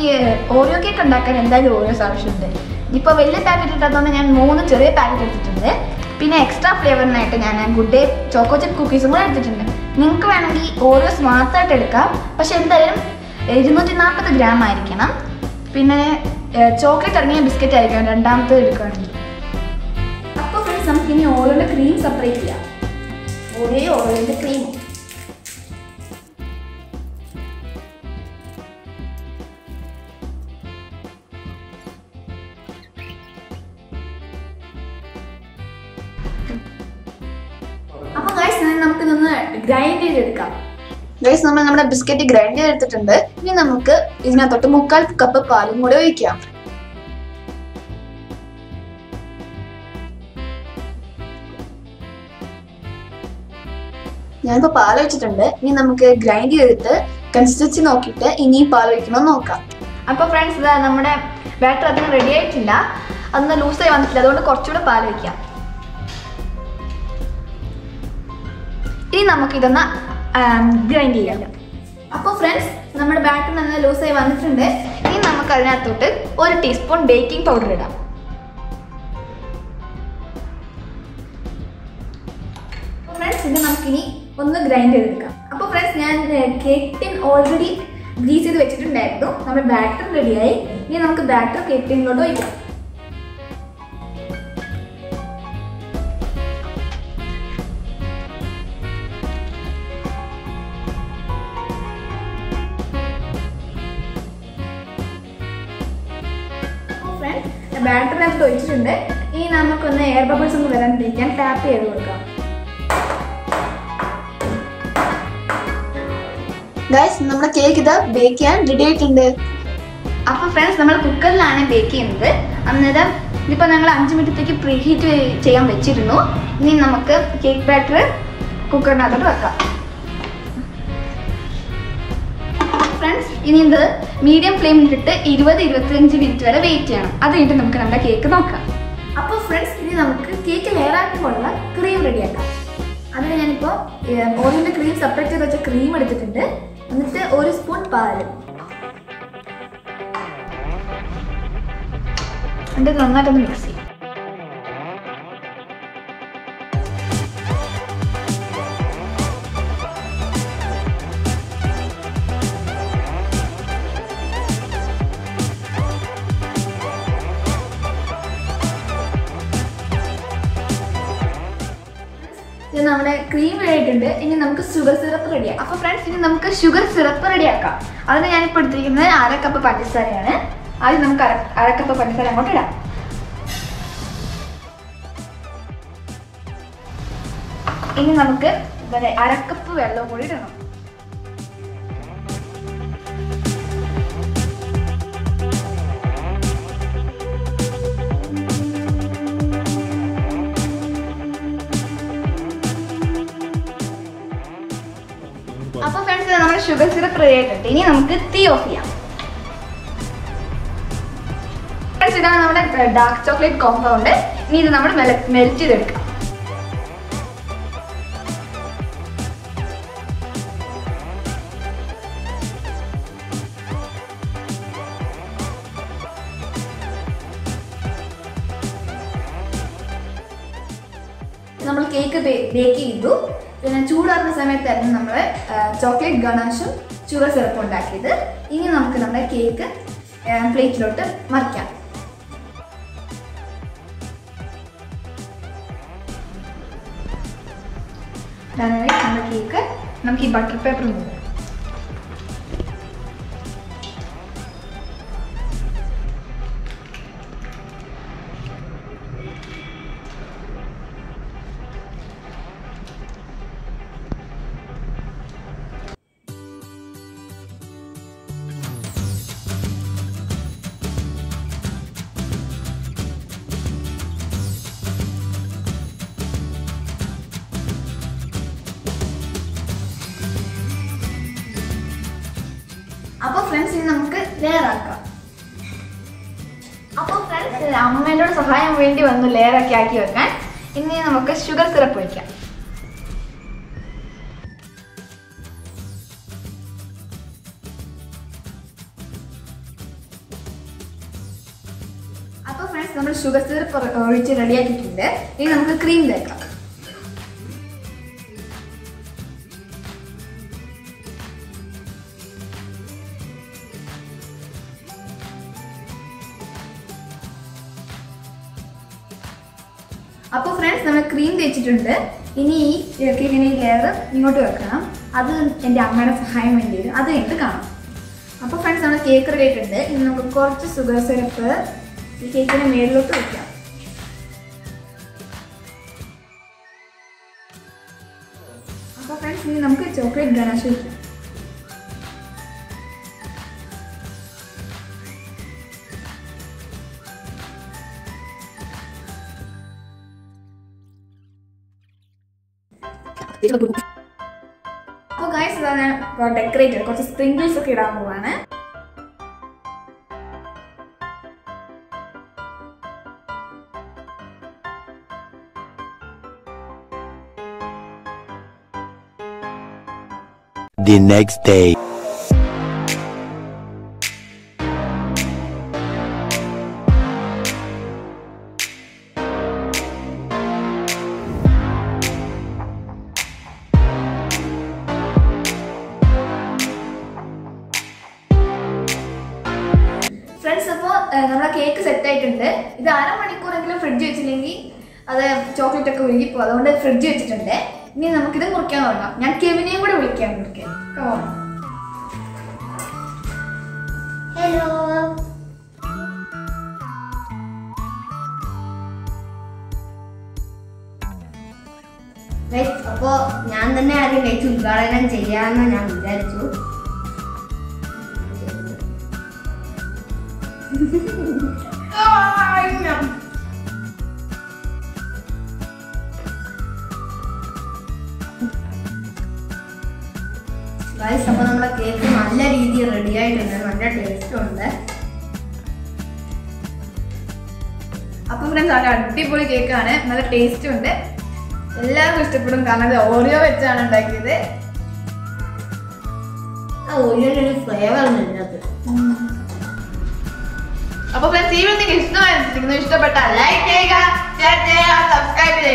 നമുക്ക് Oreo cake ഉണ്ടാക്കാൻ എന്തായാലും ഓറിയോസ് ആവശ്യമുണ്ട്. ഇപ്പോൾ വലിയ പാക്കറ്റ് ഇട്ടാത്തതുകൊണ്ട് ഞാൻ 3 ചെറിയ പാക്കറ്റ് എടുത്തിട്ടുണ്ട്. പിന്നെ എക്സ്ട്രാ ഫ്ലേവറിനായിട്ട് ഞാൻ ഗുഡ് ഡേ ചോക്കോ ചിപ്പ് കുക്കീസും കൂടെ എടുത്തിട്ടുണ്ട്. നിങ്ങൾക്ക് വേണമെങ്കിൽ ഓറിയോസ് മാത്രമായിട്ട് എടുക്കാം, പക്ഷെ എന്തായാലും 240 ഗ്രാം ആയിരിക്കണം. പിന്നെ ചോക്ലേറ്റ് അടങ്ങിയ ബിസ്ക്കറ്റ് ആയിരിക്കണം രണ്ടാമത്തെ എടുക്കുകയാണെങ്കിൽ. അപ്പോൾ ഫ്രണ്ട്സ് നമുക്കിനി ഓറിയോയുടെ ക്രീം സെപ്പറേറ്റ് ചെയ്യാം. ഓറിയോയുടെ ക്രീം അപ്പോൾ ഗൈസ് നമുക്കിതൊന്ന് ഗ്രൈൻഡ് ചെയ്തെടുക്കാം. ഗൈസ് നമ്മൾ നമ്മുടെ ബിസ്ക്കറ്റ് ഗ്രൈൻഡ് ചെയ്തെടുത്തിട്ടുണ്ട്. ഇനി നമുക്ക് ഇതിനകത്തോട്ട് 3/4 കപ്പ് പാലും കൂടെ ഒഴിക്കാം. ഞാനിപ്പോൾ പാൽ ഒഴിച്ചിട്ടുണ്ട്. ഇനി നമുക്ക് ഗ്രൈൻഡ് ചെയ്തിട്ട് കൺസിസ്റ്റൻസി നോക്കിയിട്ട് ഇനി പാൽ ഒഴിക്കണമെന്ന് നോക്കാം. അപ്പോൾ ഫ്രണ്ട്സ് ഇതാ നമ്മുടെ ബാറ്റർ അധികം റെഡി ആയിട്ടില്ല, അതൊന്ന് ലൂസായി വന്നിട്ടില്ല, അതുകൊണ്ട് കുറച്ചുകൂടെ പാൽ ഒഴിക്കാം. ഇനി നമുക്കിതൊന്ന് ഗ്രൈൻഡ് ചെയ്യാം. അപ്പോൾ ഫ്രണ്ട്സ് നമ്മുടെ ബാറ്റർ നല്ല ലൂസായി വന്നിട്ടുണ്ട്. ഇനി നമുക്ക് അതിനകത്തോട്ട് 1 ടീസ്പൂൺ ബേക്കിംഗ് പൗഡർ ഇടാം. അപ്പോൾ ഫ്രണ്ട്സ് ഇത് നമുക്കിനി ഒന്ന് ഗ്രൈൻഡ് ചെയ്തെടുക്കാം. അപ്പോൾ ഫ്രണ്ട്സ് ഞാൻ കേക്ക് ടിൻ ഓൾറെഡി ഗ്രീസ് ചെയ്ത് വെച്ചിട്ടുണ്ടായിരുന്നു. നമ്മുടെ ബാറ്റർ റെഡിയായി. ഇനി നമുക്ക് ബാറ്റർ കേക്ക് ടിന്നിലോട്ട് ഒഴിക്കാം. ബാറ്ററിനകത്ത് ഒഴിച്ചിട്ടുണ്ട്. ഇനി നമുക്കൊന്ന് എയർ ബബിൾസ് ഒന്ന് വരാണ്ടിരിക്കാൻ ടാപ്പ് ചെയ്ത് കൊടുക്കാം. ഗൈസ് നമ്മുടെ കേക്ക് ഇത് ബേക്ക് ചെയ്യാൻ റെഡി ആയിട്ടുണ്ട്. അപ്പോൾ ഫ്രണ്ട്സ് നമ്മൾ കുക്കറിലാണ് ബേക്ക് ചെയ്യുന്നത്. അന്നേരം ഇതിപ്പോൾ ഞങ്ങൾ 5 മിനിറ്റത്തേക്ക് പ്രീ ഹീറ്റ് ചെയ്യാൻ വെച്ചിരുന്നു. ഇനി നമുക്ക് കേക്ക് ബാറ്റർ കുക്കറിനകത്തോട്ട് വെക്കാം. ഫ്രണ്ട്സ് ഇനി ഇത് മീഡിയം ഫ്ലെയിമിലിട്ട് 20-25 മിനിറ്റ് വരെ വെയിറ്റ് ചെയ്യണം. അത് കഴിഞ്ഞിട്ട് നമുക്ക് നമ്മുടെ കേക്ക് നോക്കാം. അപ്പോൾ ഫ്രണ്ട്സ് ഇനി നമുക്ക് കേക്ക് ലെയറാക്കുമ്പോഴുള്ള ക്രീം റെഡിയാക്കാം. അതിന് ഞാനിപ്പോൾ ഓറിയോൻ്റെ ക്രീം സെപ്പറേറ്റ് ചെയ്ത് വെച്ച ക്രീം എടുത്തിട്ടുണ്ട്. എന്നിട്ട് 1 സ്പൂൺ പാല് എന്നിട്ട് നന്നായിട്ടൊന്ന് മിക്സ് ചെയ്യും. ഇത് നമ്മുടെ ക്രീം റെഡിയായിട്ടുണ്ട്. ഇനി നമുക്ക് ഷുഗർ സിറപ്പ് റെഡിയാക്കാം. അപ്പോൾ ഫ്രണ്ട്സ് ഇനി നമുക്ക് ഷുഗർ സിറപ്പ് റെഡിയാക്കാം. അതിന് ഞാനിപ്പോൾ എടുത്തിരിക്കുന്നത് 1/2 കപ്പ് പഞ്ചസാരയാണ്. ആദ്യം നമുക്ക് 1/2 കപ്പ് പഞ്ചസാര അങ്ങോട്ട് ഇടാം. ഇനി നമുക്ക് 1/2 കപ്പ് വെള്ളം കൂടി ഇടണം. അപ്പോൾ ഫ്രണ്ട്സ് നമ്മുടെ ഷുഗർ സിറപ്പ് റെഡി ആയിട്ടുണ്ട്. ഇനി നമുക്ക് തീ ഓഫ് ചെയ്യാം. ഫ്രണ്ട്സ് ഇതാണ് നമ്മുടെ ഡാർക്ക് ചോക്ലേറ്റ് കോമ്പൗണ്ട്. ഇനി ഇത് നമ്മൾ മെൽറ്റ് ചെയ്തെടുക്കാം. നമ്മൾ കേക്ക് ബേക്ക് ചെയ്തു. പിന്നെ ചൂടാറുന്ന സമയത്തായിരുന്നു നമ്മൾ ചോക്ലേറ്റ് ഗണാഷും ഷുഗർ സിറപ്പും ഉണ്ടാക്കിയത്. ഇനി നമുക്ക് നമ്മുടെ കേക്ക് പ്ലേറ്റിലോട്ട് മറിക്കാം. നമ്മുടെ കേക്ക് നമുക്ക് ഈ ബട്ടർ പേപ്പർ നോക്കാം. അപ്പോൾ ഫ്രണ്ട്സ് ഇനി നമുക്ക് ലെയർ ആക്കാം. അപ്പോൾ ഫ്രണ്ട്സ് അമ്മേനോട് സഹായം വേണ്ടി വന്നു ലെയർ ഒക്കെ ആക്കി വെക്കാൻ. ഇനി നമുക്ക് ഷുഗർ സിറപ്പ് ഒഴിക്കാം. അപ്പോൾ ഫ്രണ്ട്സ് നമ്മൾ ഷുഗർ സിറപ്പ് ഒഴിച്ച് റെഡിയാക്കിയിട്ടുണ്ട്. ഇനി നമുക്ക് ക്രീം തേക്കാം. അപ്പോൾ ഫ്രണ്ട്സ് നമ്മൾ ക്രീം തേച്ചിട്ടുണ്ട്. ഇനി ഈ കേക്കിന് ലെയർ ഇങ്ങോട്ട് വെക്കണം. അത് എൻ്റെ അമ്മയുടെ സഹായം വേണ്ടി വരും. അത് കഴിഞ്ഞിട്ട് കാണാം. അപ്പോൾ ഫ്രണ്ട്സ് നമ്മൾ കേക്ക് റെഡി ആയിട്ടുണ്ട്. ഇനി നമുക്ക് കുറച്ച് ഷുഗർ സിറപ്പ് ഈ കേക്കിന് മേളിലോട്ട് വയ്ക്കാം. അപ്പോൾ ഫ്രണ്ട്സ് ഇനി നമുക്ക് ചോക്ലേറ്റ് ഗണാഷ് വയ്ക്കാം. അപ്പോൾ ഗൈസ് ഇതാണ് ഡെക്കറേറ്റഡ് കുറച്ച് സ്പ്രിങ്കിൾസ് ഒക്കെ ഇടാൻ പോവാണ്. The next day. ഫ്രണ്ട്സ് അപ്പോൾ നമ്മുടെ കേക്ക് സെറ്റ് ആയിട്ടുണ്ട്. ഇത് അരമണിക്കൂറെങ്കിലും ഫ്രിഡ്ജ് വെച്ചില്ലെങ്കിൽ അത് ചോക്ലേറ്റ് ഒക്കെ ഉരുകിപ്പോകും. അതുകൊണ്ട് ഫ്രിഡ്ജ് വെച്ചിട്ടുണ്ട്. ഇനി നമുക്കിത് മുറിക്കാൻ തുടങ്ങാം. ഞാൻ കെവിനെയും കൂടെ വിളിക്കാൻ മുറിക്കാൻ. ഹലോ. അപ്പോൾ ഞാൻ തന്നെ ആദ്യം കഴിച്ച് ഉദ്ഘാടനം ചെയ്യാമെന്ന് ഞാൻ വിചാരിച്ചു. അപ്പോൾ നമ്മുടെ കേക്ക് നല്ല രീതിയിൽ റെഡി ആയിട്ടുണ്ട്. നല്ല ടേസ്റ്റും ഉണ്ട്. അപ്പോൾ ഫ്രണ്ട്സ് നല്ല അടിപൊളി കേക്കാണ്. നല്ല ടേസ്റ്റും ഉണ്ട്. എല്ലാവർക്കും ഇഷ്ടപ്പെടും. കാരണം ഇത് ഓറിയോ വെച്ചാണ് ഉണ്ടാക്കിയത്. ആ ഓറിയോയുടെ ഒരു ഫ്ലേവർ ഉണ്ട്. അപ്പോൾ ഫ്രണ്ട്സ് ഈ വീഡിയോ നിങ്ങൾക്ക് ഇഷ്ടപ്പെട്ടാൽ ലൈക്ക് ചെയ്യുക, ഷെയർ ചെയ്യുക, സബ്സ്ക്രൈബ് ചെയ്യുക.